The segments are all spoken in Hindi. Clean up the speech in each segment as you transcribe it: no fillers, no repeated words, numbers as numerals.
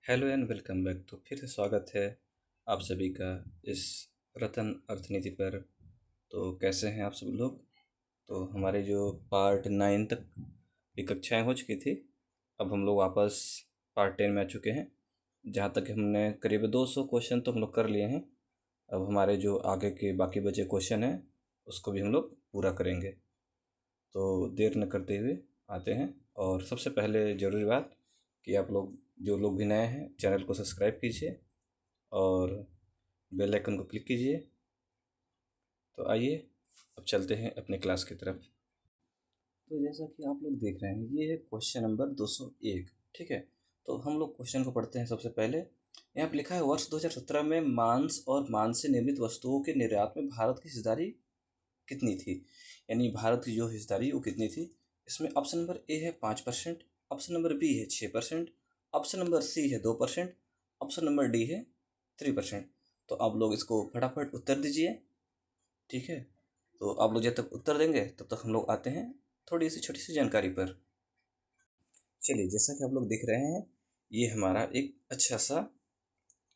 Hello and welcome back. तो फिर से स्वागत है आप सभी का इस रतन अर्थनीति पर। तो कैसे हैं आप सब लोग? तो हमारे जो पार्ट 9 तक की कक्षाएं हो चुकी थी, अब हम लोग वापस पार्ट 10 में आ चुके हैं, जहाँ तक हमने करीब 200 क्वेश्चन तो हम लोग कर लिए हैं। अब हमारे जो आगे के बाकी बचे क्वेश्चन हैं उसको भी हम लोग पूरा करेंगे। तो देर न करते हुए आते हैं। और सबसे पहले ज़रूरी बात कि आप लोग जो लोग भी नए हैं चैनल को सब्सक्राइब कीजिए और बेल आइकन को क्लिक कीजिए। तो आइए अब चलते हैं अपने क्लास की तरफ। तो जैसा कि आप लोग देख रहे हैं, ये है क्वेश्चन नंबर 201। ठीक है, तो हम लोग क्वेश्चन को पढ़ते हैं। सबसे पहले यहाँ पे लिखा है, वर्ष 2017 में मांस और मांस से निर्मित वस्तुओं के निर्यात में भारत की हिस्सेदारी कितनी थी? यानी भारत की जो हिस्सेदारी वो कितनी थी? इसमें ऑप्शन नंबर ए है 5%, ऑप्शन नंबर बी है 6%, ऑप्शन नंबर सी है 2%, ऑप्शन नंबर डी है 3%। तो आप लोग इसको फटाफट उत्तर दीजिए। ठीक है, तो आप लोग जब तक उत्तर देंगे तब तक हम लोग आते हैं थोड़ी सी छोटी सी जानकारी पर। चलिए, जैसा कि आप लोग देख रहे हैं, ये हमारा एक अच्छा सा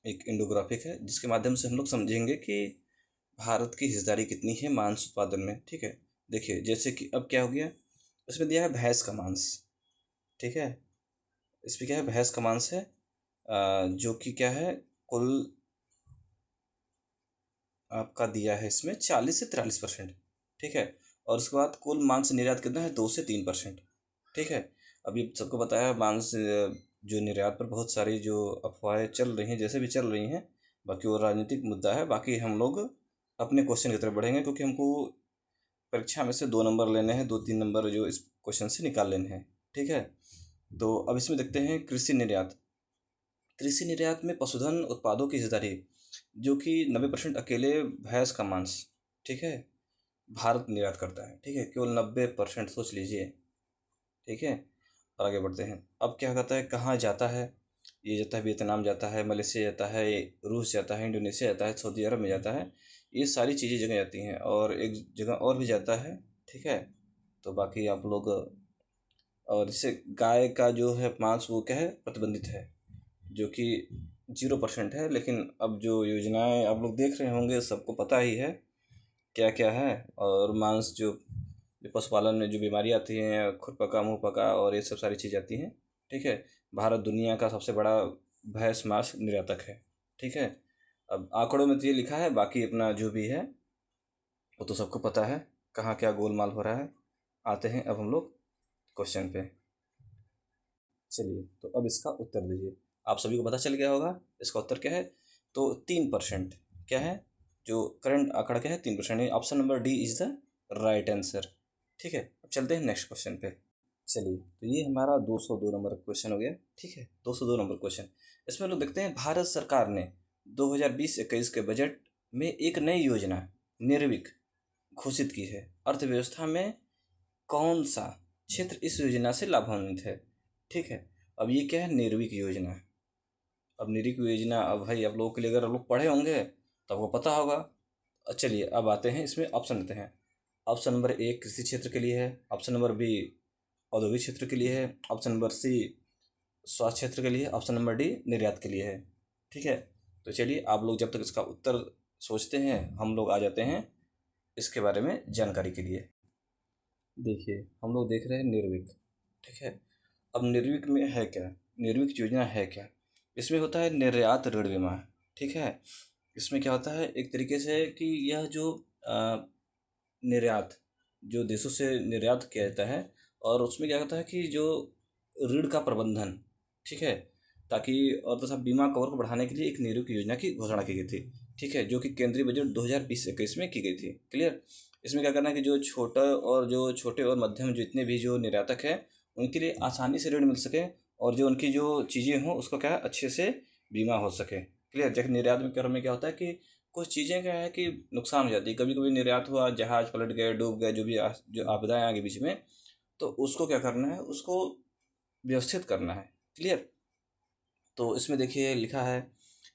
एक इंडोग्राफिक है जिसके माध्यम से हम लोग समझेंगे कि भारत की हिस्सेदारी कितनी है मांस उत्पादन में। ठीक है, देखिए जैसे कि अब क्या हो गया, इसमें दिया है भैंस का मांस। ठीक है, इसमें क्या है, भैंस का मांस है, जो कि क्या है, कुल आपका दिया है इसमें 40 से 43%। ठीक है, और उसके बाद कुल मांस निर्यात कितना है, 2 से 3%। ठीक है, अभी सबको बताया मांस जो निर्यात पर बहुत सारी जो अफवाहें चल रही हैं, जैसे भी चल रही हैं, बाकी वो राजनीतिक मुद्दा है। बाकी हम लोग अपने क्वेश्चन की तरफ बढ़ेंगे, क्योंकि हमको परीक्षा में से 2 नंबर लेने हैं, 2-3 नंबर जो इस क्वेश्चन से निकाल लेने हैं। ठीक है, तो अब इसमें देखते हैं कृषि निर्यात। कृषि निर्यात में पशुधन उत्पादों की हिस्सेदारी, जो कि 90% अकेले भैंस का मांस, ठीक है, भारत निर्यात करता है। ठीक है, केवल 90%, सोच लीजिए। ठीक है, और आगे बढ़ते हैं। अब क्या कहता है, कहाँ जाता है? ये जाता है वियतनाम, जाता है मलेशिया, जाता है रूस, जाता है इंडोनेशिया, जाता है सऊदी अरब में जाता है। ये सारी चीज़ें जगह जाती हैं, और एक जगह और भी जाता है। ठीक है, तो बाकी आप लोग, और इससे गाय का जो है मांस वो क्या है, प्रतिबंधित है, जो कि 0% है। लेकिन अब जो योजनाएं आप लोग देख रहे होंगे, सबको पता ही है क्या क्या है। और मांस जो पशुपालन में जो बीमारी आती हैं, खुरपका, मुंह पका, और ये सब सारी चीज़ आती हैं। ठीक है, भारत दुनिया का सबसे बड़ा भैंस मांस निर्यातक है। ठीक है, अब आंकड़ों में तो ये लिखा है, बाकी अपना जो भी है वो तो सबको पता है कहाँ क्या गोलमाल हो रहा है। आते हैं अब हम लोग क्वेश्चन पे। चलिए, तो अब इसका उत्तर दीजिए। आप सभी को पता चल गया होगा इसका उत्तर क्या है। तो 3% क्या है, जो करंट आंकड़ा क्या है, 3%। Option number D is the right answer. ठीक है, अब चलते हैं नेक्स्ट क्वेश्चन पे। चलिए, तो ये हमारा 202 नंबर क्वेश्चन हो गया। ठीक है, 202 नंबर क्वेश्चन। इसमें लोग देखते हैं, भारत सरकार ने 2020-21 के बजट में एक नई योजना निर्विक घोषित की है। अर्थव्यवस्था में कौन सा क्षेत्र इस योजना से लाभान्वित है? ठीक है, अब ये क्या है, निर्विक योजना। अब निर्विक योजना, अब भाई आप लोगों के लिए, अगर आप लोग पढ़े होंगे तो आपको पता होगा। चलिए, अब आते हैं इसमें ऑप्शन देते हैं। ऑप्शन नंबर ए कृषि क्षेत्र के लिए है, ऑप्शन नंबर बी औद्योगिक क्षेत्र के लिए है, ऑप्शन नंबर सी स्वास्थ्य क्षेत्र के लिए, ऑप्शन नंबर डी निर्यात के लिए है। ठीक है, तो चलिए, आप लोग जब तक इसका उत्तर सोचते हैं, हम लोग आ जाते हैं इसके बारे में जानकारी के लिए। देखिए, हम लोग देख रहे हैं निर्विक। ठीक है, अब निर्विक में है क्या, निर्विक योजना है क्या? इसमें होता है निर्यात ऋण बीमा। ठीक है, इसमें क्या होता है, एक तरीके से कि यह जो निर्यात, जो देशों से निर्यात किया जाता है, और उसमें क्या होता है कि जो ऋण का प्रबंधन, ठीक है, ताकि, और तथा बीमा कवर को बढ़ाने के लिए एक निर्विक योजना की घोषणा की गई थी। ठीक है, जो कि केंद्रीय बजट 2020-21 में की गई थी। क्लियर? इसमें क्या करना है कि जो छोटे और मध्यम जितने भी जो निर्यातक हैं, उनके लिए आसानी से ऋण मिल सके, और जो उनकी जो चीज़ें हों उसका क्या है, अच्छे से बीमा हो सके। क्लियर? जैसे निर्यात में क्या होता है कि कुछ चीज़ें क्या है कि नुकसान हो जाती है। कभी कभी निर्यात हुआ, जहाज़ पलट गए, डूब गए, जो आपदाएं आ गई बीच में, तो उसको क्या करना है, उसको व्यवस्थित करना है। क्लियर? तो इसमें देखिए लिखा है,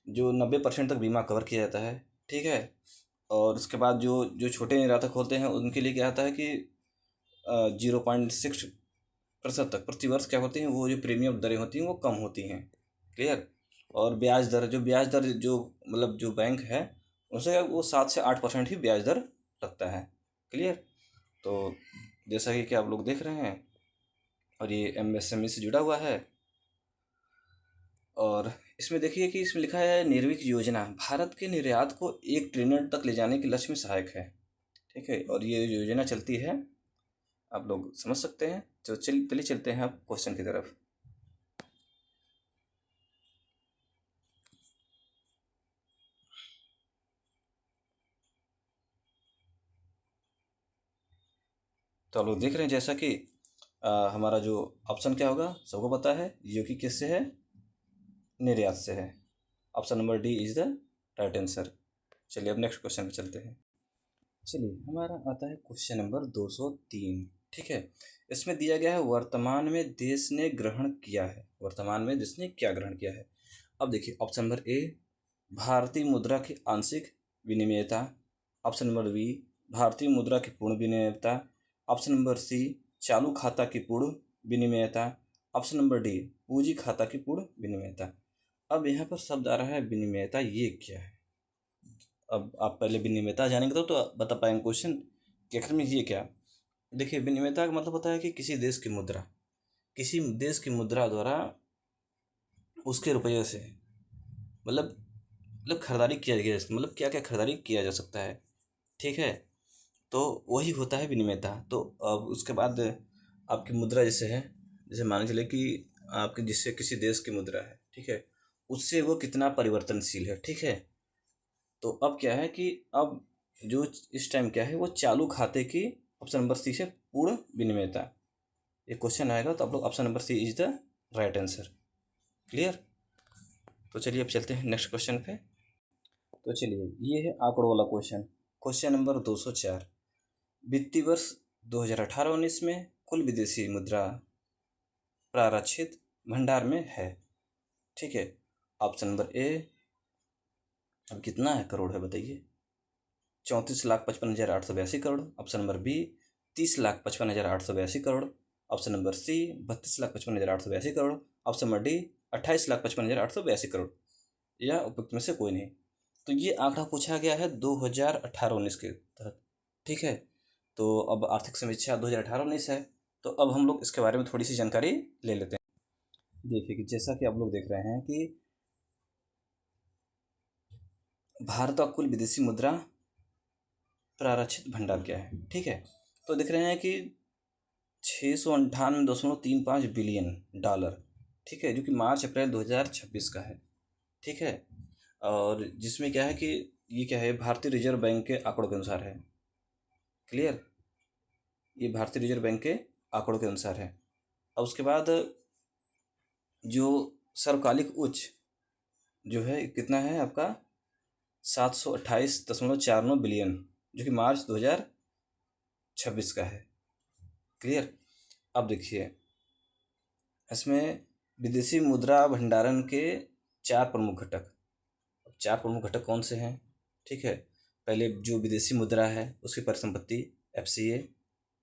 जो 90% तक बीमा कवर किया जाता है। ठीक है, और उसके बाद जो जो छोटे निर्यातक होते हैं उनके लिए क्या आता है कि 0.6% तक प्रति वर्ष क्या होती हैं, वो जो प्रीमियम दरें होती हैं वो कम होती हैं। क्लियर? और ब्याज दर जो मतलब जो बैंक है उनसे वो 7 से 8% ही ब्याज दर लगता है। क्लियर। तो जैसा कि आप लोग देख रहे हैं, और ये एमएसएमई से जुड़ा हुआ है। और इसमें देखिए कि इसमें लिखा है निर्विक योजना भारत के निर्यात को 1 ट्रिलियन तक ले जाने के लक्ष्य में सहायक है। ठीक है, और ये योजना चलती है, आप लोग समझ सकते हैं। तो चलिए चलते हैं आप क्वेश्चन की तरफ। तो आप लोग देख रहे हैं जैसा कि हमारा जो ऑप्शन क्या होगा सबको पता है, जो कि किससे है, निर्यात से है। Option number D is the right answer. चलिए अब नेक्स्ट क्वेश्चन पे चलते हैं। चलिए हमारा आता है क्वेश्चन नंबर 203। ठीक है, इसमें दिया गया है वर्तमान में देश ने ग्रहण किया है, वर्तमान में देश ने क्या ग्रहण किया है। अब देखिए ऑप्शन नंबर ए भारतीय मुद्रा की आंशिक विनिमयता, ऑप्शन नंबर बी भारतीय मुद्रा की पूर्ण विनिमयता, ऑप्शन नंबर सी चालू खाता की पूर्ण विनिमयता, ऑप्शन नंबर डी पूंजी खाता की पूर्ण विनिमयता। अब यहाँ पर शब्द आ रहा है विनिमयता, ये क्या है। अब आप पहले विनिमयता जानेंगे तो बता पाएंगे क्वेश्चन कि आखिर में ये क्या। देखिए विनिमयता का मतलब होता है कि किसी देश की मुद्रा, किसी देश की मुद्रा द्वारा उसके रुपये से मतलब खरीदारी किया गया, मतलब क्या क्या खरीदारी किया जा सकता है। ठीक है, तो वही होता है विनिमयता। तो अब उसके बाद आपकी मुद्रा जैसे है, जैसे मान के चले कि आपके जिससे किसी देश की मुद्रा है, ठीक है, उससे वो कितना परिवर्तनशील है। ठीक है, तो अब क्या है कि अब जो इस टाइम क्या है वो चालू खाते की ऑप्शन नंबर सी से पूर्ण विनिमयता, ये क्वेश्चन आएगा तो आप लोग option number C is the right answer. Clear. तो चलिए अब चलते हैं नेक्स्ट क्वेश्चन पे। तो चलिए ये है आंकड़ों वाला क्वेश्चन, क्वेश्चन नंबर 204। वित्तीय वर्ष 2018-19 में कुल विदेशी मुद्रा प्रारक्षित भंडार में है। ठीक है, ऑप्शन नंबर ए अब कितना है करोड़ है बताइए, 34,55,882 crore. Option number B 30,55,882 crore. Option number C 32,55,882 crore. Option number D 28,55,882 crore, या उपयुक्त में से कोई नहीं। तो ये आंकड़ा पूछा गया है 2018-19 के तहत। ठीक है, तो अब आर्थिक समीक्षा 2018-19 है, तो अब हम लोग इसके बारे में थोड़ी सी जानकारी ले लेते हैं। देखिए कि जैसा कि आप लोग देख रहे हैं कि भारत का कुल विदेशी मुद्रा प्रारक्षित भंडार क्या है। ठीक है, तो देख रहे हैं कि 698.35 बिलियन डॉलर। ठीक है, जो कि मार्च अप्रैल 2026 का है। ठीक है, और जिसमें क्या है कि ये क्या है भारतीय रिजर्व बैंक के आंकड़ों के अनुसार है। क्लियर, ये भारतीय रिजर्व बैंक के आंकड़ों के अनुसार है। अब उसके बाद जो सर्वकालिक उच्च जो है कितना है आपका 728.49 बिलियन, जो कि मार्च 2026 का है। क्लियर। अब देखिए इसमें विदेशी मुद्रा भंडारण के चार प्रमुख घटक, अब चार प्रमुख घटक कौन से हैं। ठीक है, पहले जो विदेशी मुद्रा है उसकी परिसंपत्ति एफसीए।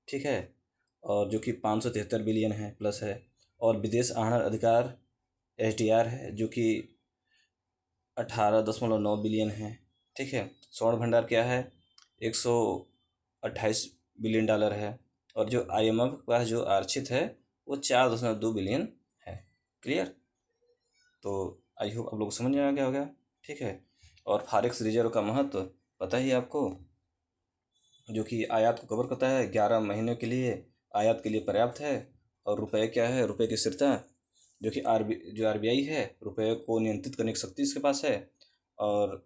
ठीक है, और जो कि 573 बिलियन है प्लस है। और विदेश आहरण अधिकार एसडीआर है जो कि 18.9 बिलियन है। ठीक है, स्वर्ण भंडार क्या है 128 बिलियन डॉलर है। और जो आईएमएफ के पास जो आरक्षित है वो 4.2 बिलियन है। क्लियर। तो आई होप आप लोग समझ में आ गया होगा। ठीक है, और फॉरेक्स रिजर्व का महत्व पता ही है आपको, जो कि आयात को कवर करता है 11 महीने के लिए, आयात के लिए पर्याप्त है। और रुपये क्या है, रुपये की स्थिरता, जो कि आरबीआई है, रुपये को नियंत्रित करने की शक्ति इसके पास है। और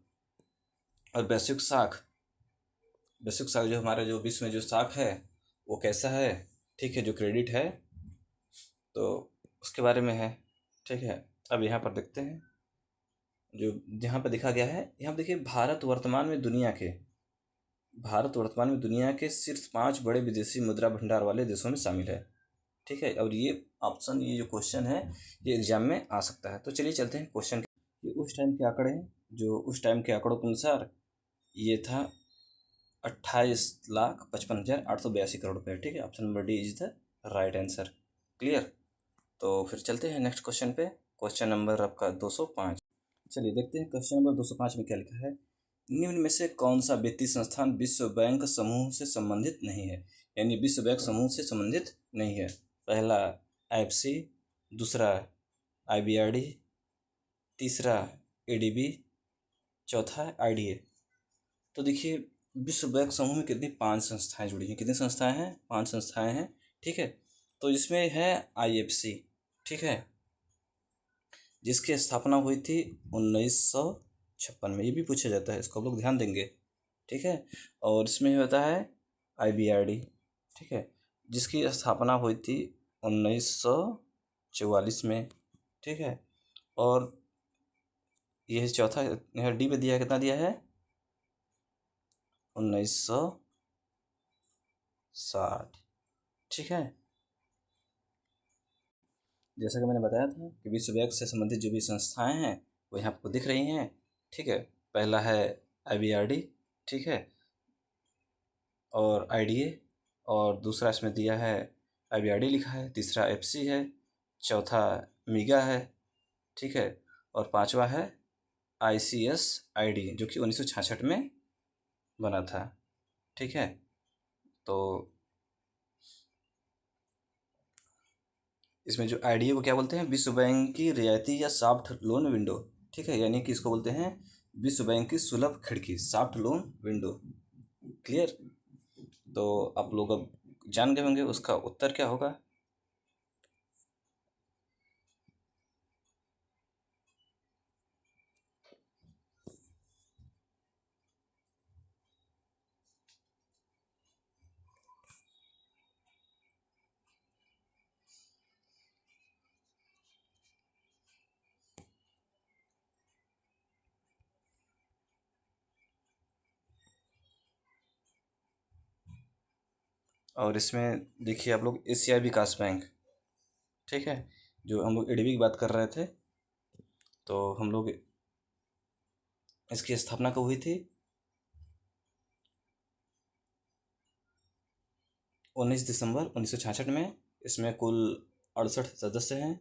वैश्विक साख जो हमारे जो विश्व में जो साख है वो कैसा है। ठीक है, जो क्रेडिट है तो उसके बारे में है। ठीक है, अब यहाँ पर देखते हैं जो यहाँ पर दिखा गया है, यहाँ पर देखिए भारत वर्तमान में दुनिया के शीर्ष 5 बड़े विदेशी मुद्रा भंडार वाले देशों में शामिल है। ठीक है, और ये ऑप्शन, ये जो क्वेश्चन है ये एग्जाम में आ सकता है। तो चलिए चलते हैं क्वेश्चन के। ये उस टाइम के आंकड़े हैं, जो उस टाइम के आंकड़ों के अनुसार ये था 28,55,882 करोड़ रुपये। ठीक है, option number D is the right answer. Clear. तो फिर चलते हैं नेक्स्ट क्वेश्चन पे, क्वेश्चन नंबर आपका 205। चलिए देखते हैं क्वेश्चन नंबर 205 में क्या लिखा है। निम्न में से कौन सा वित्तीय संस्थान विश्व बैंक समूह से संबंधित नहीं है, यानी विश्व बैंक समूह से संबंधित नहीं है। पहला IFC, दूसरा IBRD, तीसरा ADB, चौथा IDA। तो देखिए विश्व बैंक समूह में कितनी 5 संस्थाएं जुड़ी हैं, कितनी संस्थाएं हैं, 5 संस्थाएं हैं। ठीक है, तो इसमें है IFC, ठीक है, जिसकी स्थापना हुई थी 1956 में। ये भी पूछा जाता है, इसको आप लोग ध्यान देंगे। ठीक है, और इसमें होता है IBRD, ठीक है, जिसकी स्थापना हुई थी 1944 में। ठीक है, और यह चौथा यहाँ डी में दिया है, कितना दिया है, 1960। ठीक है, जैसा कि मैंने बताया था कि विश्व बैंक से संबंधित जो भी संस्थाएं हैं वो यहाँ आपको दिख रही हैं। ठीक है, पहला है IBRD, ठीक है, और IDA, और दूसरा इसमें दिया है IBRD लिखा है, तीसरा FC है, चौथा मीगा है, ठीक है, और पांचवा है ICSID जो कि 1966 में बना था। ठीक है, तो इसमें जो IDA को क्या बोलते हैं, विश्व बैंक की रियायती या सॉफ्ट लोन विंडो। ठीक है, यानी कि इसको बोलते हैं विश्व बैंक की सुलभ खिड़की, सॉफ्ट लोन विंडो। क्लियर, तो आप लोग अब जान गए होंगे उसका उत्तर क्या होगा। और इसमें देखिए आप लोग एशियाई विकास बैंक, ठीक है, जो हम लोग ADB की बात कर रहे थे, तो हम लोग इसकी स्थापना कब हुई थी, 19 दिसंबर 1966 में। इसमें कुल 68 सदस्य हैं।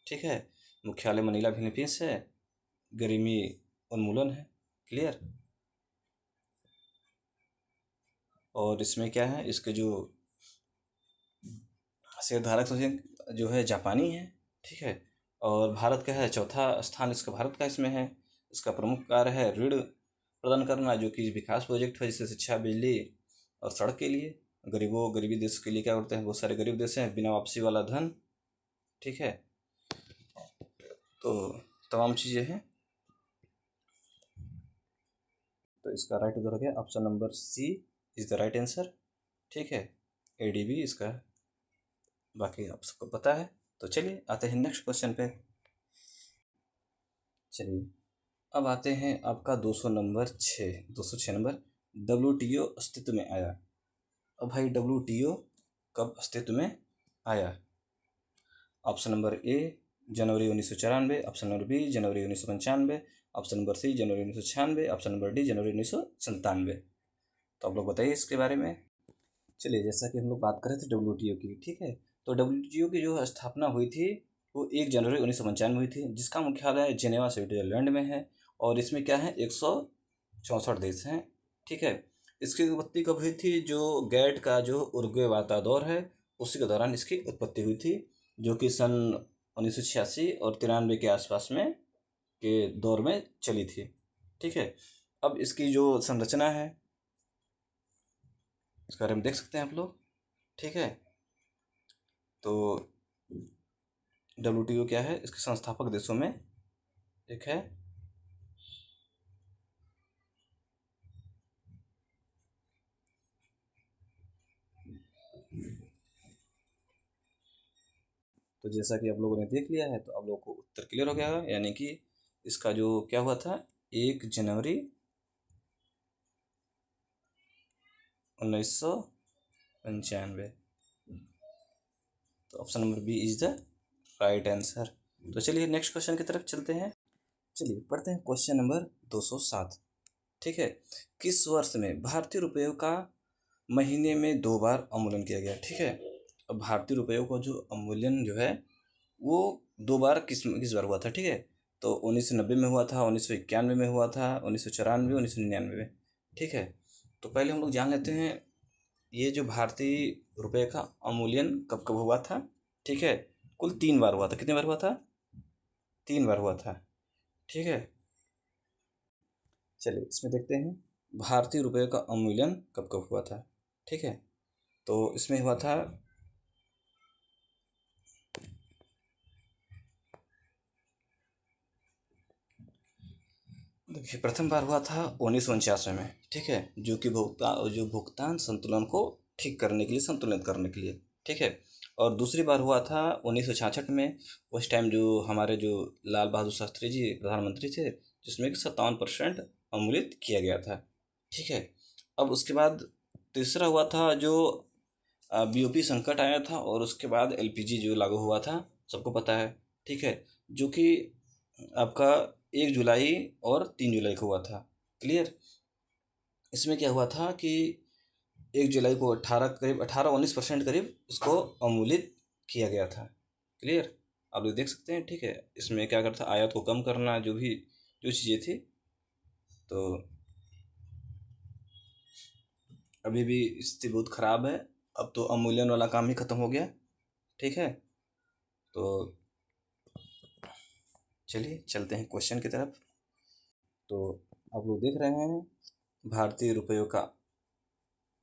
ठीक है, मुख्यालय मनीला फिलीपींस है, गरीबी उन्मूलन है। क्लियर, और इसमें क्या है, इसके जो शेयरधारक जो है जापानी है। ठीक है, और भारत का है, चौथा स्थान इसका भारत का इसमें है। इसका प्रमुख कार्य है ऋण प्रदान करना, जो कि विकास प्रोजेक्ट है, जैसे शिक्षा, बिजली और सड़क के लिए। गरीबी देश के लिए क्या करते हैं, बहुत सारे गरीब देश हैं, बिना वापसी वाला धन। ठीक है, तो तमाम चीज़ें हैं। तो इसका राइट उत्तर हो गया option number C is the right answer. ठीक है, ADB इसका, बाकी आप सबको पता है। तो चलिए आते हैं नेक्स्ट क्वेश्चन पे। चलिए अब आते हैं आपका 206 नंबर, WTO अस्तित्व में आया। अब भाई WTO कब अस्तित्व में आया। Option number A January 1994, option number B January 1995, option number C January 1996, option number D जनवरी 1997। तो आप लोग बताइए इसके बारे में। चलिए जैसा कि हम लोग बात कर रहे थे WTO की, ठीक है, तो WTO की जो स्थापना हुई थी वो 1 जनवरी 1995 में हुई थी, जिसका मुख्यालय जेनेवा स्विट्जरलैंड में है। और इसमें क्या है, 164 देश हैं। ठीक है, इसकी उत्पत्ति कब हुई थी, जो गैट का जो उरुग्वे वार्ता दौर है उसी के दौरान इसकी उत्पत्ति हुई थी, जो कि सन 1986 और 93 के आसपास में के दौर में चली थी। ठीक है, अब इसकी जो संरचना है इसके बारे में देख सकते हैं आप लोग। ठीक है, तो WTO क्या है, इसके संस्थापक देशों में एक है। तो जैसा कि आप लोगों ने देख लिया है, तो आप लोगों को उत्तर क्लियर हो गया है, यानी कि इसका जो क्या हुआ था, 1 जनवरी 1995। तो option number B is the right answer. तो चलिए नेक्स्ट क्वेश्चन की तरफ चलते हैं। चलिए पढ़ते हैं क्वेश्चन नंबर 207। ठीक है, किस वर्ष में भारतीय रुपये का महीने में 2 बार अवमूल्यन किया गया। ठीक है, अब भारतीय रुपये का जो अवमूल्यन जो है वो 2 बार किस बार हुआ था। ठीक है, तो 1990 में हुआ था, 1991 में हुआ था, 1994, 1999 में। ठीक है, तो पहले हम लोग जान लेते हैं ये जो भारतीय रुपये का अवमूल्यन कब कब हुआ था। ठीक है, कुल 3 बार हुआ था। कितने बार हुआ था? 3 बार हुआ था। ठीक है, चलिए इसमें देखते हैं भारतीय रुपये का अवमूल्यन कब कब हुआ था। ठीक है, तो इसमें हुआ था, देखिए प्रथम बार हुआ था 1949 में। ठीक है, जो भुगतान संतुलन को ठीक करने के लिए, संतुलित करने के लिए। ठीक है, और दूसरी बार हुआ था 1966 में। उस टाइम जो हमारे जो लाल बहादुर शास्त्री जी प्रधानमंत्री थे, जिसमें कि 57% अवमूलित किया गया था। ठीक है, अब उसके बाद तीसरा हुआ था जो बीओपी संकट आया था, और उसके बाद एलपीजी जो लागू हुआ था, सबको पता है। ठीक है, जो कि आपका 1 जुलाई और 3 जुलाई को हुआ था। क्लियर? इसमें क्या हुआ था कि 1 जुलाई को 18-19% करीब इसको अवमूलित किया गया था। क्लियर? आप लोग देख सकते हैं। ठीक है, इसमें क्या करता, आयात को कम करना, जो चीज़ें थी। तो अभी भी स्थिति बहुत ख़राब है। अब तो अवमूल्यन वाला काम ही ख़त्म हो गया। ठीक है, तो चलिए चलते हैं क्वेश्चन की तरफ। तो आप लोग देख रहे हैं भारतीय रुपयों का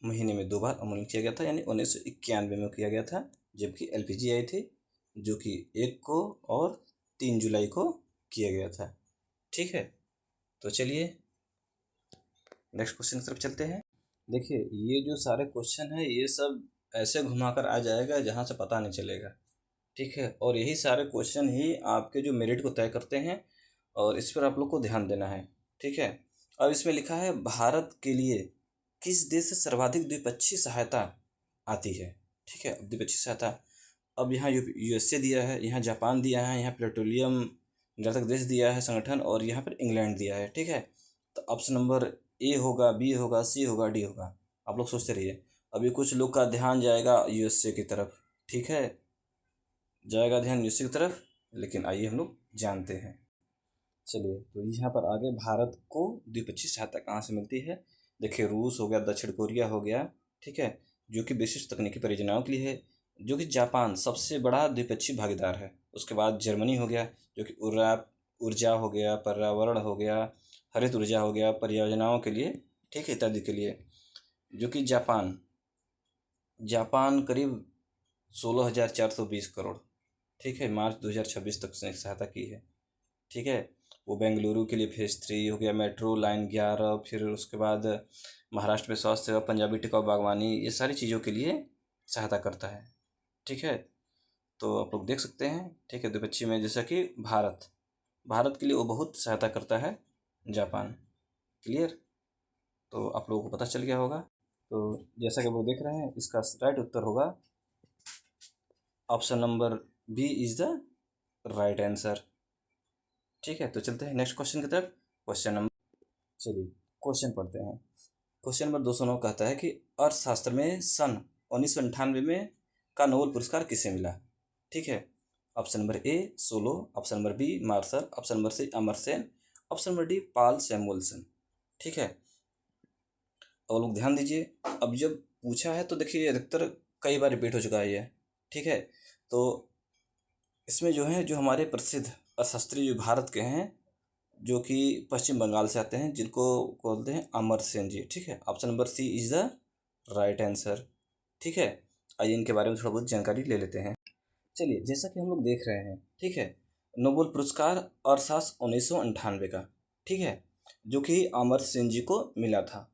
महीने में 2 बार अवमूल्यन किया गया था, यानी 1991 में किया गया था, जबकि एलपीजी आई थी, जो कि 1 को और 3 जुलाई को किया गया था। ठीक है, तो चलिए नेक्स्ट क्वेश्चन की तरफ चलते हैं। देखिए ये जो सारे क्वेश्चन है, ये सब ऐसे घुमाकर आ जाएगा जहाँ से पता नहीं चलेगा। ठीक है, और यही सारे क्वेश्चन ही आपके जो मेरिट को तय करते हैं, और इस पर आप लोग को ध्यान देना है। ठीक है, अब इसमें लिखा है भारत के लिए किस देश से सर्वाधिक द्विपक्षीय सहायता आती है। ठीक है, द्विपक्षीय सहायता, अब यहाँ यूएसए दिया है, यहाँ जापान दिया है, यहाँ पेट्रोलियम निर्यातक देश दिया है संगठन, और यहाँ पर इंग्लैंड दिया है। ठीक है, तो ऑप्शन नंबर ए होगा, बी होगा, सी होगा, डी होगा। आप लोग सोचते रहिए। अभी कुछ लोग का ध्यान जाएगा यूएसए की तरफ। ठीक है, जाएगा ध्यान यूएसए की तरफ, लेकिन आइए हम लोग जानते हैं। चलिए, तो यहाँ पर आगे भारत को द्विपक्षीय सहायता कहाँ से मिलती है। देखिए रूस हो गया, दक्षिण कोरिया हो गया। ठीक है, जो कि विशिष्ट तकनीकी परियोजनाओं के लिए है। जो कि जापान सबसे बड़ा द्विपक्षीय भागीदार है। उसके बाद जर्मनी हो गया, जो कि ऊर्जा हो गया, पर्यावरण हो गया, हरित ऊर्जा हो गया, परियोजनाओं के लिए। ठीक है, इत्यादि के लिए। जो कि जापान जापान करीब 16,420 करोड़। ठीक है, मार्च 2026 तक से सहायता की है। ठीक है, वो बेंगलुरु के लिए फेज़ 3 हो गया, मेट्रो लाइन 11, फिर उसके बाद महाराष्ट्र में स्वास्थ्य सेवा, पंजाबी टिकाऊ बागवानी, ये सारी चीज़ों के लिए सहायता करता है। ठीक है, तो आप लोग देख सकते हैं। ठीक है, द्विपक्षीय में जैसा कि भारत भारत के लिए वो बहुत सहायता करता है जापान। क्लियर? तो आप लोगों को पता चल गया होगा। तो जैसा कि वो देख रहे हैं, इसका राइट उत्तर होगा option number B is the right answer. ठीक है, तो चलते हैं नेक्स्ट क्वेश्चन की तरफ। क्वेश्चन नंबर, चलिए क्वेश्चन पढ़ते हैं। क्वेश्चन नंबर 209 कहता है कि अर्थशास्त्र में सन 1998 में का नोबेल पुरस्कार किसे मिला। ठीक है, option number A Solow, option number B Marshall, option number C Amartya Sen, option number D Paul Samuelson. ठीक है, और लोग ध्यान दीजिए। अब जब पूछा है तो देखिए अधिकतर कई बार रिपीट हो चुका है ये। ठीक है, तो इसमें जो है, जो हमारे प्रसिद्ध अर्थशास्त्री जो भारत के हैं, जो कि पश्चिम बंगाल से आते हैं, जिनको बोलते हैं अमर सेन जी। ठीक है, option number C is the right answer. ठीक है, आइए इनके बारे में थोड़ा बहुत जानकारी ले लेते हैं। चलिए, जैसा कि हम लोग देख रहे हैं, ठीक है, नोबेल पुरस्कार अर्थशास्त्र 1998 का, ठीक है, जो कि अमर सेन जी को मिला था।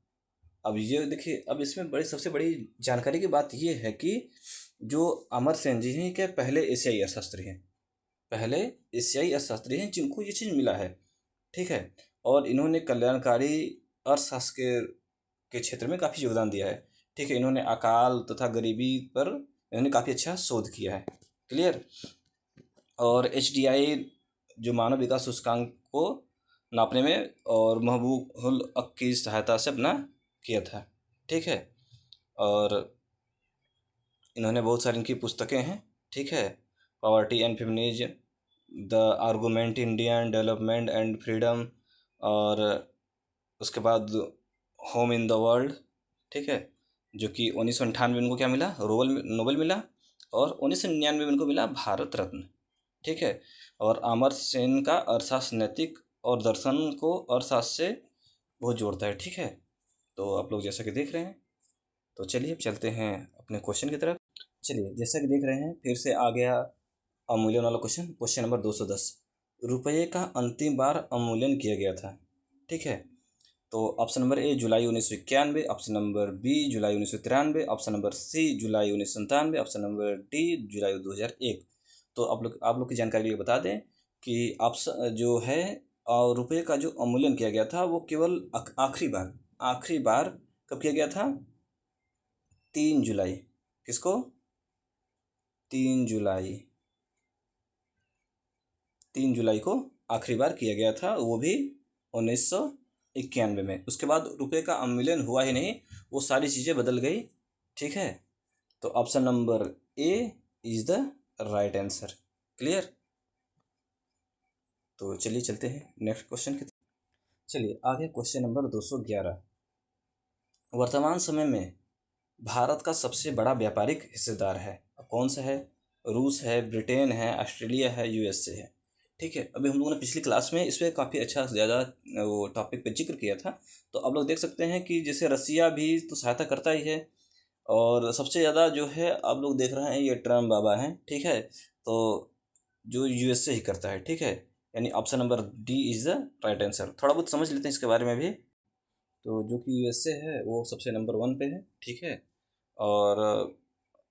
अब ये देखिए, अब इसमें सबसे बड़ी जानकारी की बात ये है कि जो अमर सेन जी हैं, क्या पहले एशियाई अर्थशास्त्री हैं, पहले एशियाई अर्थशास्त्री हैं जिनको ये चीज़ मिला है। ठीक है, और इन्होंने कल्याणकारी अर्थशास्त्र के क्षेत्र में काफ़ी योगदान दिया है। ठीक है, इन्होंने अकाल तथा गरीबी पर इन्होंने काफ़ी अच्छा शोध किया है। क्लियर? और HDI जो मानव विकास सूचकांक को नापने में और महबूब उल हक की सहायता से अपना किया था। ठीक है, और इन्होंने बहुत सारी इनकी पुस्तकें हैं। ठीक है, poverty and feminism, the argument Indian development and freedom, और उसके बाद होम इन द वर्ल्ड, ठीक है, जो कि 1998 में इनको क्या मिला, नोबेल मिला, और 1999 में इनको मिला भारत रत्न, ठीक है। और अमर्त्य सेन का अर्थशास्त्र नैतिक और दर्शन को अर्थशास्त्र से बहुत जोड़ता है, ठीक है। तो आप लोग जैसा कि देख रहे हैं, तो चलिए अब चलते हैं अपने क्वेश्चन की तरफ। चलिए, जैसा कि देख रहे हैं, फिर से आ गया अवमूल्यन वाला क्वेश्चन नंबर 210। रुपये का अंतिम बार अवमूल्यन किया गया था, ठीक है। तो ऑप्शन नंबर ए जुलाई 1991, ऑप्शन नंबर बी जुलाई 1993, ऑप्शन नंबर सी जुलाई 1997, ऑप्शन नंबर डी जुलाई 2001। तो आप लोग की जानकारी के लिए बता दें कि ऑप्शन जो है, रुपये का जो अवमूल्यन किया गया था वो केवल आखिरी बार कब किया गया था? 3 जुलाई। किसको? 3 जुलाई। 3 जुलाई को आखिरी बार किया गया था, वो भी 1991 में। उसके बाद रुपये का अवमूल्यन हुआ ही नहीं, वो सारी चीज़ें बदल गई, ठीक है। तो option number A is the right answer. Clear? तो चलिए चलते हैं नेक्स्ट क्वेश्चन की तरफ। चलिए आगे क्वेश्चन नंबर 211। वर्तमान समय में भारत का सबसे बड़ा व्यापारिक हिस्सेदार है, कौन सा है? रूस है, ब्रिटेन है, ऑस्ट्रेलिया है, यूएसए है, ठीक है। अभी हम लोगों ने पिछली क्लास में इस पर काफ़ी अच्छा ज़्यादा वो टॉपिक पे जिक्र किया था। तो आप लोग देख सकते हैं कि जैसे रसिया भी तो सहायता करता ही है, और सबसे ज़्यादा जो है आप लोग देख रहे हैं ये ट्रम्प बाबा हैं, ठीक है। तो जो यूएसए ही करता है, ठीक है। यानी option number D is the right answer. थोड़ा बहुत समझ लेते हैं इसके बारे में भी। तो जो कि यूएसए है वो सबसे नंबर 1 पे है, ठीक है। और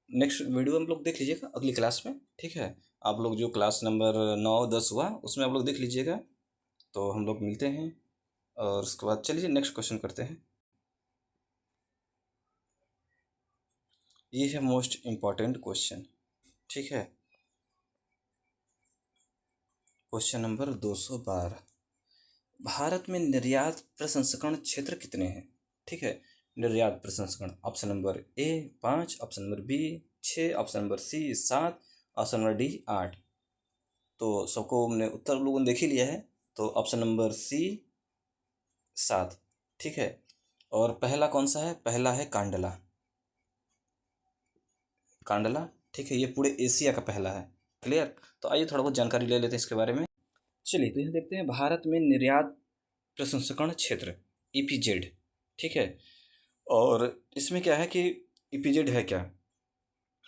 नेक्स्ट वीडियो हम लोग देख लीजिएगा अगली क्लास में, ठीक है। आप लोग जो क्लास नंबर 9-10 हुआ उसमें आप लोग देख लीजिएगा। तो हम लोग मिलते हैं, और उसके बाद चलिए नेक्स्ट क्वेश्चन करते हैं। ये है मोस्ट इम्पॉर्टेंट क्वेश्चन, ठीक है। Question number 212। भारत में निर्यात प्रसंस्करण क्षेत्र कितने हैं? ठीक है, निर्यात प्रसंस्करण option number A 5, option number B 6, option number C 7, option number D 8। तो सबको हमने उत्तर लोगों ने देख ही लिया है, तो ऑप्शन नंबर सी 7, ठीक है। और पहला कौन सा है? पहला है कांडला। कांडला, ठीक है, ये पूरे एशिया का पहला है। क्लियर? तो आइए थोड़ा बहुत जानकारी ले लेते हैं इसके बारे में। चलिए तो यहाँ देखते हैं भारत में निर्यात प्रसंस्करण क्षेत्र ईपीजेड, ठीक है। और इसमें क्या है कि ईपीजेड है क्या?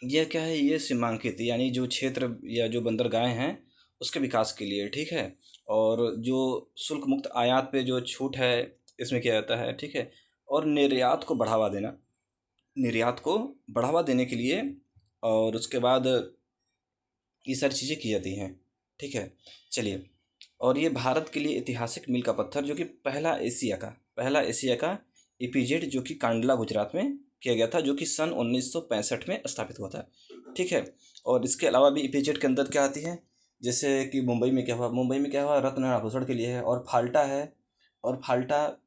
यह क्या है? ये सीमांकित यानी जो क्षेत्र या जो बंदरगाहें हैं उसके विकास के लिए, ठीक है। और जो शुल्क मुक्त आयात पे जो छूट है इसमें किया जाता है, ठीक है। और निर्यात को बढ़ावा देने के लिए, और उसके बाद ये सारी चीज़ें की जाती हैं, ठीक है। चलिए, और ये भारत के लिए ऐतिहासिक मील का पत्थर, जो कि पहला एशिया का ईपीजेड जो कि कांडला गुजरात में किया गया था, जो कि सन 1965 में स्थापित हुआ था, ठीक है। और इसके अलावा भी ईपीजेड के अंदर क्या आती है, जैसे कि मुंबई में क्या हुआ, रत्न आभूषण के लिए है, और फाल्टा है, और फाल्टा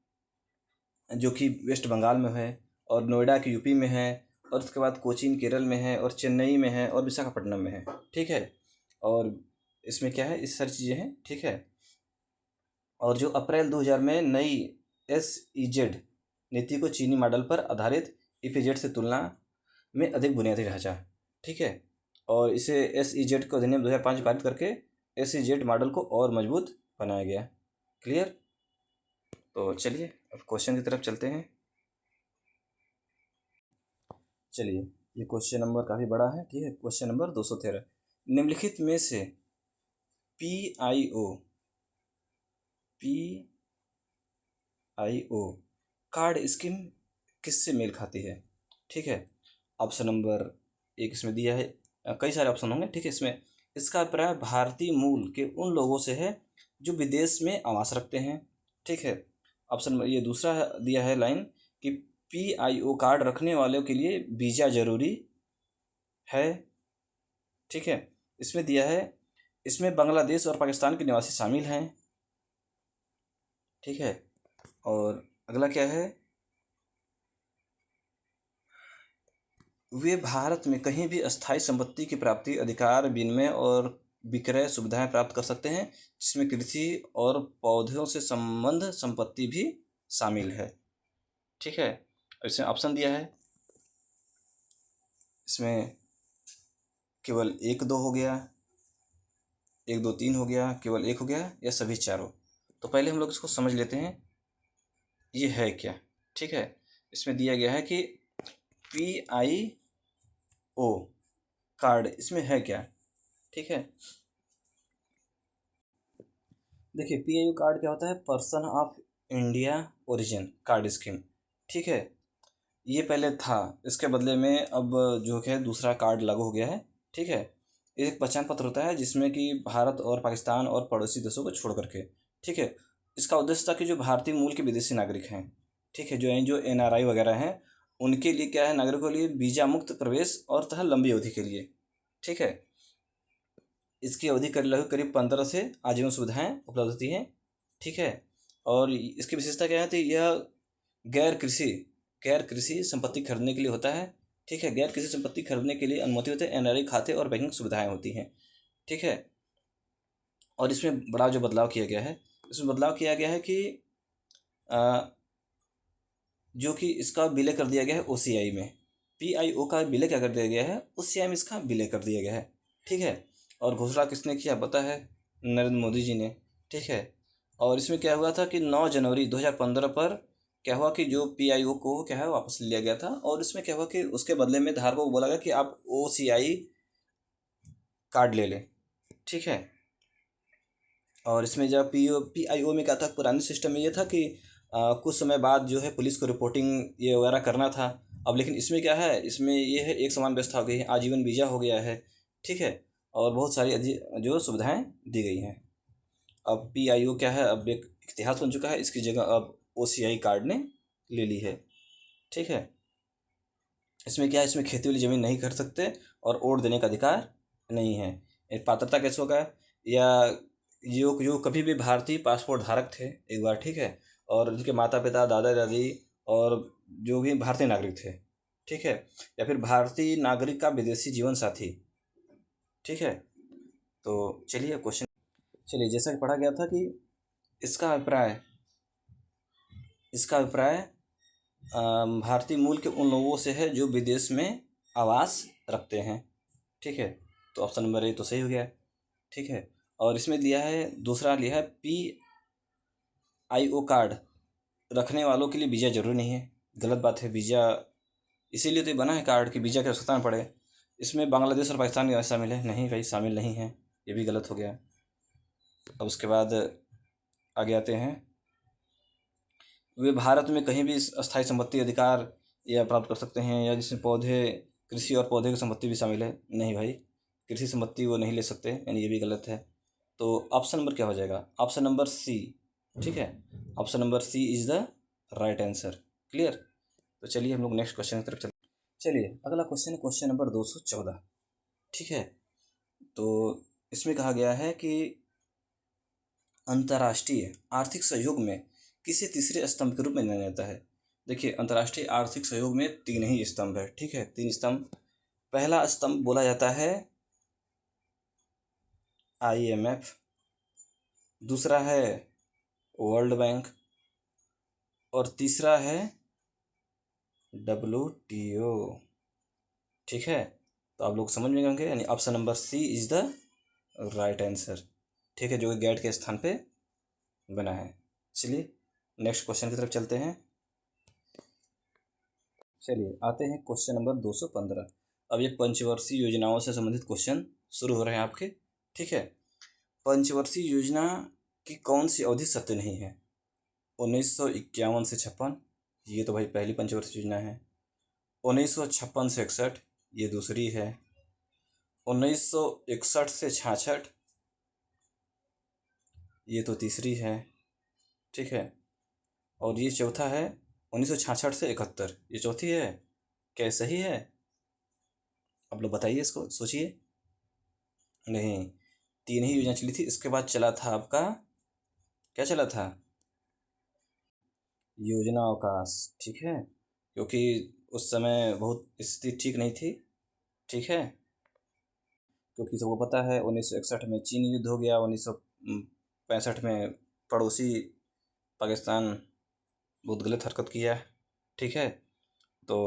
जो कि वेस्ट बंगाल में है, और नोएडा के यूपी में है, और उसके बाद कोचीन केरल में है, और चेन्नई में है, और विशाखापट्टनम में है, ठीक है। और इसमें क्या है, इस सारी चीज़ें हैं, ठीक है। और जो अप्रैल 2000 में नई SEZ नीति को चीनी मॉडल पर आधारित ईपीजेड से तुलना में अधिक बुनियादी ढांचा, ठीक है। और इसे SEZ को अधिनियम 2005 में पारित करके SEZ मॉडल को और मजबूत बनाया गया। क्लियर? तो चलिए अब क्वेश्चन की तरफ चलते हैं। चलिए, ये क्वेश्चन नंबर काफ़ी बड़ा है, ठीक है। Question number 213। निम्नलिखित में से PIO कार्ड स्कीम किससे मेल खाती है? ठीक है। ऑप्शन नंबर एक इसमें दिया है, कई सारे ऑप्शन होंगे, ठीक है। इसका अभिप्राय भारतीय मूल के उन लोगों से है जो विदेश में आवास रखते हैं, ठीक है। ऑप्शन ये दूसरा दिया है लाइन कि PIO कार्ड रखने वालों के लिए वीज़ा ज़रूरी है, ठीक है। इसमें दिया है, इसमें बांग्लादेश और पाकिस्तान के निवासी शामिल हैं, ठीक है। और अगला क्या है, वे भारत में कहीं भी अस्थायी संपत्ति की प्राप्ति, अधिकार, विनिमय और विक्रय सुविधाएं प्राप्त कर सकते हैं, जिसमें कृषि और पौधों से संबंध संपत्ति भी शामिल है। ठीक है, इसमें ऑप्शन दिया है, इसमें केवल एक दो हो गया, एक दो तीन हो गया, केवल एक हो गया, या सभी चारों। तो पहले हम लोग इसको समझ लेते हैं ये है क्या। ठीक है, इसमें दिया गया है कि PIO कार्ड, इसमें है क्या। ठीक है, देखिए PIO कार्ड क्या होता है, person of India origin card scheme. ठीक है, ये पहले था, इसके बदले में अब जो है दूसरा कार्ड लागू हो गया है। ठीक है, एक पहचान पत्र होता है जिसमें कि भारत और पाकिस्तान और पड़ोसी देशों को छोड़ करके, ठीक है, इसका उद्देश्य था कि जो भारतीय मूल के विदेशी नागरिक हैं, ठीक है, जो NRI वगैरह हैं, उनके लिए क्या है, नागरिकों के लिए वीज़ा मुक्त प्रवेश और तथा लंबी अवधि के लिए। ठीक है, इसकी अवधि लगभग करीब 15 से आजीवन सुविधाएं उपलब्ध होती हैं। ठीक है, और इसकी विशेषता क्या है, तो यह गैर कृषि गैर कृषि संपत्ति खरीदने के लिए होता है। ठीक है, गैर कृषि संपत्ति खरीदने के लिए अनुमति होती है, NRI खाते और बैंकिंग सुविधाएं होती हैं। ठीक है, और इसमें बड़ा जो बदलाव किया गया है, इसमें बदलाव किया गया है कि जो कि इसका विलय कर दिया गया है OCI में। PIO का विलय क्या कर दिया गया है, OCI में इसका विलय कर दिया गया है। ठीक है, और घोषणा किसने किया पता है, नरेंद्र मोदी जी ने। ठीक है, और इसमें क्या हुआ था कि 9 जनवरी 2015 पर क्या हुआ कि जो PIO को क्या है वापस लिया गया था, और इसमें क्या हुआ कि उसके बदले में धारकों को बोला गया कि आप OCI कार्ड ले लें। ठीक है, और इसमें जब PIO में क्या था, पुराने सिस्टम में ये था कि कुछ समय बाद जो है पुलिस को रिपोर्टिंग ये वगैरह करना था। अब लेकिन इसमें क्या है, इसमें ये है एक समान व्यवस्था हो गई है, आजीवन वीज़ा हो गया है। ठीक है, और बहुत सारी जो सुविधाएं दी गई हैं। अब PIO क्या है, अब एक इतिहास बन चुका है, इसकी जगह अब OCI कार्ड ने ले ली है। ठीक है, इसमें क्या है, इसमें खेती वाली ज़मीन नहीं खरीद सकते और वोट देने का अधिकार नहीं है। ये पात्रता कैसे होगा, या जो कभी भी भारतीय पासपोर्ट धारक थे एक बार, ठीक है, और उनके माता पिता दादा दादी और जो भी भारतीय नागरिक थे, ठीक है, या फिर भारतीय नागरिक का विदेशी जीवन साथी। ठीक है, तो चलिए क्वेश्चन, चलिए जैसा कि पढ़ा गया था कि इसका अभिप्राय इसका अभिप्राय भारतीय मूल के उन लोगों से है जो विदेश में आवास रखते हैं। ठीक है, तो ऑप्शन नंबर ए तो सही हो गया। ठीक है, और इसमें दिया है, दूसरा लिया है PIO कार्ड रखने वालों के लिए वीज़ा जरूरी नहीं है। गलत बात है, वीज़ा इसीलिए तो ये बना है कार्ड कि वीज़ा की आवश्यकता न पड़े। इसमें बांग्लादेश और पाकिस्तान भी शामिल है, नहीं भाई शामिल नहीं है, ये भी गलत हो गया। अब उसके बाद आगे आते हैं, वे भारत में कहीं भी अस्थायी संपत्ति अधिकार या प्राप्त कर सकते हैं, या जिसमें पौधे, कृषि और पौधे की संपत्ति भी शामिल है, नहीं भाई, कृषि संपत्ति वो नहीं ले सकते, यानी ये भी गलत है। तो ऑप्शन नंबर क्या हो जाएगा, ऑप्शन नंबर सी। ठीक है, option number C is the right answer. Clear, तो चलिए हम लोग नेक्स्ट क्वेश्चन की तरफ चलते हैं। चलिए अगला क्वेश्चन है क्वेश्चन नंबर 214। ठीक है, तो इसमें कहा गया है कि अंतर्राष्ट्रीय आर्थिक सहयोग में किसे तीसरे स्तंभ के रूप में जाना जाता है। देखिए अंतर्राष्ट्रीय आर्थिक सहयोग में 3 ही स्तंभ है। ठीक है, 3 स्तंभ। पहला स्तंभ बोला जाता है IMF, दूसरा है वर्ल्ड बैंक, और तीसरा है WTO। ठीक है, तो आप लोग समझ में होंगे, यानी option number C is the right answer. ठीक है, जो कि गेट के स्थान पे बना है। चलिए नेक्स्ट क्वेश्चन की तरफ चलते हैं। चलिए आते हैं क्वेश्चन नंबर 215। अब ये पंचवर्षीय योजनाओं से संबंधित क्वेश्चन शुरू हो रहे हैं आपके। ठीक है, पंचवर्षीय योजना की कौन सी अवधि सत्य नहीं है, 1951 से 56, ये तो भाई पहली पंचवर्षीय योजना है। 1956 से 61, ये दूसरी है। 1961 से 66, ये तो तीसरी है। ठीक है, और ये चौथा है 1966 से 71, ये चौथी है। क्या ये सही है, आप लोग बताइए, इसको सोचिए। नहीं, 3 ही योजना चली थी, इसके बाद चला था आपका, क्या चला था, योजना अवकाश। ठीक है, क्योंकि उस समय बहुत स्थिति ठीक नहीं थी। ठीक है, क्योंकि सबको पता है 1961 में चीन युद्ध हो गया, 1965 में पड़ोसी पाकिस्तान बहुत गलत हरकत किया, ठीक है। तो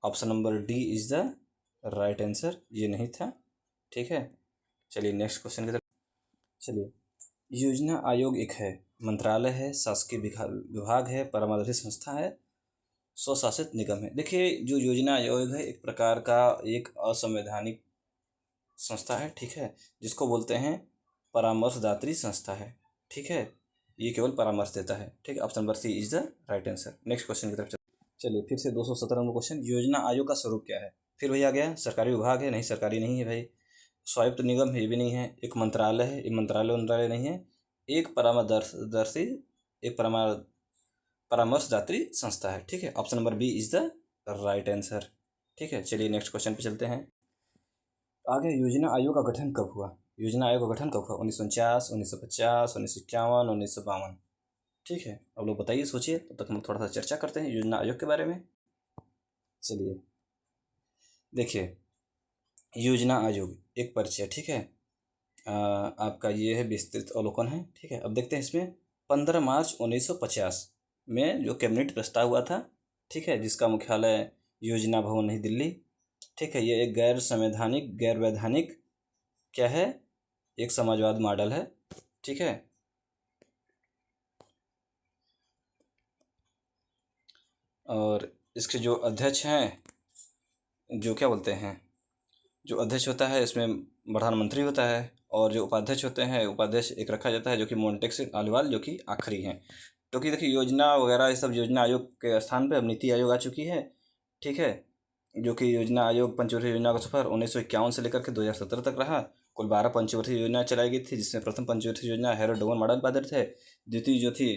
option number D is the right answer, ये नहीं था, ठीक है। चलिए नेक्स्ट क्वेश्चन की तरफ चलिए। योजना आयोग एक है, मंत्रालय है, शासकीय विभाग है, परामर्शी संस्था है, स्वशासित निगम है। देखिए जो योजना आयोग है एक प्रकार का एक असंवैधानिक संस्था है, ठीक है, जिसको बोलते हैं परामर्शदात्री संस्था है, ठीक है। ये केवल परामर्श देता है, ठीक है। Option number C is the right answer. Next question की तरफ चलिए फिर से 217 नंबर क्वेश्चन। योजना आयोग का स्वरूप क्या है? फिर वही आ गया, सरकारी विभाग है? नहीं, सरकारी नहीं है भाई। स्वायत्त निगम है? ये भी नहीं है। एक मंत्रालय है? ये मंत्रालय नहीं है। एक परामर्शदर्शी एक परामर्शदात्री संस्था है, ठीक है। Option number B is the right answer, ठीक है। चलिए नेक्स्ट क्वेश्चन पे चलते हैं। आगे योजना आयोग का गठन कब हुआ? योजना आयोग का गठन कब हुआ? 1949, 1950, 1951, 1952, ठीक है। अब लोग बताइए, सोचिए, तब तक हम थोड़ा सा चर्चा करते हैं योजना आयोग के बारे में। चलिए देखिए, योजना आयोग एक परिचय, ठीक है। आपका ये है विस्तृत अवलोकन है, ठीक है। अब देखते हैं इसमें 15 मार्च 1950 में जो कैबिनेट प्रस्ताव हुआ था, ठीक है, जिसका मुख्यालय योजना भवन नई दिल्ली, ठीक है। ये एक गैर वैधानिक क्या है, एक समाजवाद मॉडल है, ठीक है। और इसके जो अध्यक्ष हैं, जो क्या बोलते हैं, जो अध्यक्ष होता है इसमें प्रधानमंत्री होता है, और जो उपाध्यक्ष होते हैं, उपाध्यक्ष एक रखा जाता है जो कि मोन्टेक अग्रवाल, जो कि आखिरी हैं। क्योंकि देखिए योजना वगैरह ये सब योजना आयोग के स्थान पे अब नीति आयोग आ चुकी है, ठीक है। जो कि योजना आयोग पंचवर्षीय योजना का सफर 1951 से लेकर के 2017 तक रहा। कुल 12 पंचवर्षीय योजना चलाई गई थी, जिसमें प्रथम पंचवर्षीय योजना हैरो डोगन मॉडल पर आधारित है। द्वितीय जो थी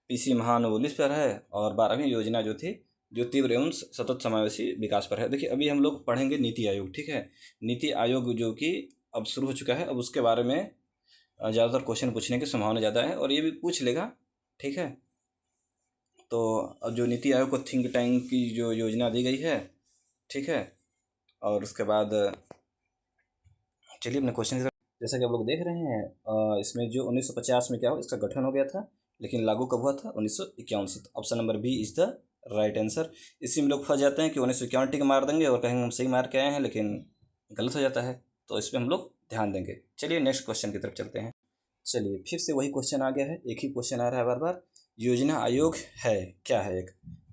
पीसी महानवोलिस पर है, और 12वीं योजना जो थी जो तीव्र एवं सतत समावेशी विकास पर है। देखिए अभी हम लोग पढ़ेंगे नीति आयोग, ठीक है। नीति आयोग जो कि अब शुरू हो चुका है, अब उसके बारे में ज़्यादातर क्वेश्चन पूछने की संभावना ज़्यादा है, और ये भी पूछ लेगा, ठीक है। तो अब जो नीति आयोग को थिंक टैंक की जो योजना दी गई है, ठीक है। और उसके बाद चलिए अपने क्वेश्चन की तरफ। जैसा कि आप लोग देख रहे हैं, इसमें जो 1950 में क्या हुआ, इसका गठन हो गया था, लेकिन लागू कब हुआ था? 1951 से। Option number B is the right answer. इसी में लोग फंस जाते हैं कि 1951 टिक मार देंगे और कहेंगे हम सही मार के आए हैं, लेकिन गलत हो जाता है, तो इस पर हम लोग ध्यान देंगे। चलिए नेक्स्ट क्वेश्चन की तरफ चलते हैं। चलिए फिर से वही क्वेश्चन आ गया है, एक ही क्वेश्चन आ रहा है बार बार। योजना आयोग है क्या है?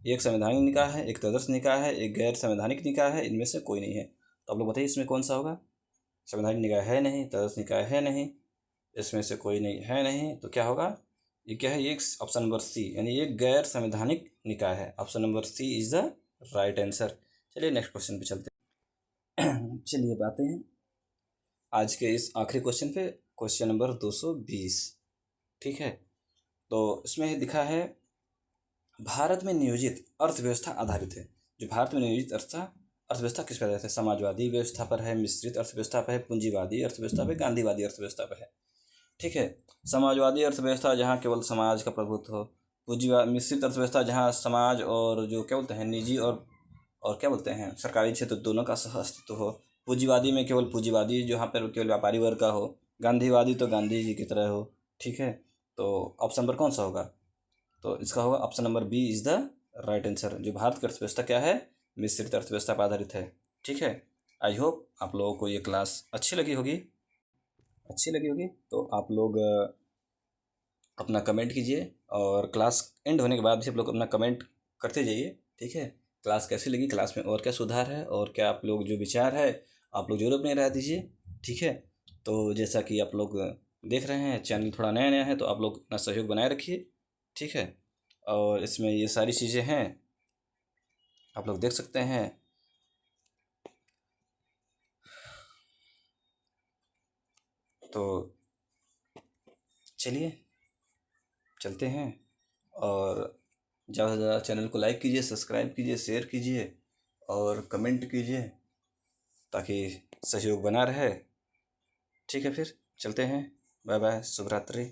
एक संवैधानिक निकाय है, एक तदर्थ निकाय है, एक गैर संवैधानिक निकाय है, इनमें से कोई नहीं है। तो आप लोग बताइए इसमें कौन सा होगा? संवैधानिक निकाय है नहीं, तदर्थ निकाय है नहीं, इसमें से कोई नहीं है नहीं, तो क्या होगा? ये क्या है? ये ऑप्शन नंबर सी, यानी ये गैर संवैधानिक निकाय है। Option number C is the right answer. चलिए नेक्स्ट क्वेश्चन पे चलते हैं। चलिए बातें हैं आज के इस आखिरी क्वेश्चन पे, क्वेश्चन नंबर 220, ठीक है। तो इसमें दिखा है भारत में नियोजित अर्थव्यवस्था आधारित है। जो भारत में नियोजित अर्थव्यवस्था किस पर आधारित है? समाजवादी व्यवस्था पर है, मिश्रित अर्थव्यवस्था पर है, पूंजीवादी अर्थव्यवस्था पर, गांधीवादी अर्थव्यवस्था पर है, ठीक है। समाजवादी अर्थव्यवस्था जहाँ केवल समाज का प्रभुत्व हो, पूंजीवाद मिश्रित अर्थव्यवस्था जहाँ समाज और जो क्या बोलते हैं निजी और क्या बोलते हैं सरकारी क्षेत्र दोनों का सह अस्तित्व हो। पूंजीवादी में केवल पूंजीवादी जहाँ पर केवल व्यापारी वर्ग का हो। गांधीवादी तो गांधी जी की तरह हो, ठीक है। तो ऑप्शन नंबर कौन सा होगा? तो इसका होगा option number B is the right answer. जो भारत की अर्थव्यवस्था क्या है? मिश्रित अर्थव्यवस्था पर आधारित है, ठीक है। आई होप आप लोगों को ये क्लास अच्छी लगी होगी। तो आप लोग अपना कमेंट कीजिए, और क्लास एंड होने के बाद भी आप लोग अपना कमेंट करते जाइए, ठीक है। क्लास कैसी लगी, क्लास में और क्या सुधार है, और क्या आप लोग जो विचार है आप लोग जरूर अपनी राय दीजिए, ठीक है। तो जैसा कि आप लोग देख रहे हैं चैनल थोड़ा नया नया है, तो आप लोग अपना सहयोग बनाए रखिए, ठीक है। और इसमें ये सारी चीज़ें हैं, आप लोग देख सकते हैं। तो चलिए चलते हैं, और ज़्यादा से ज़्यादा चैनल को लाइक कीजिए, सब्सक्राइब कीजिए, शेयर कीजिए और कमेंट कीजिए, ताकि सहयोग बना रहे, ठीक है। फिर चलते हैं, बाय बाय, शुभ रात्रि।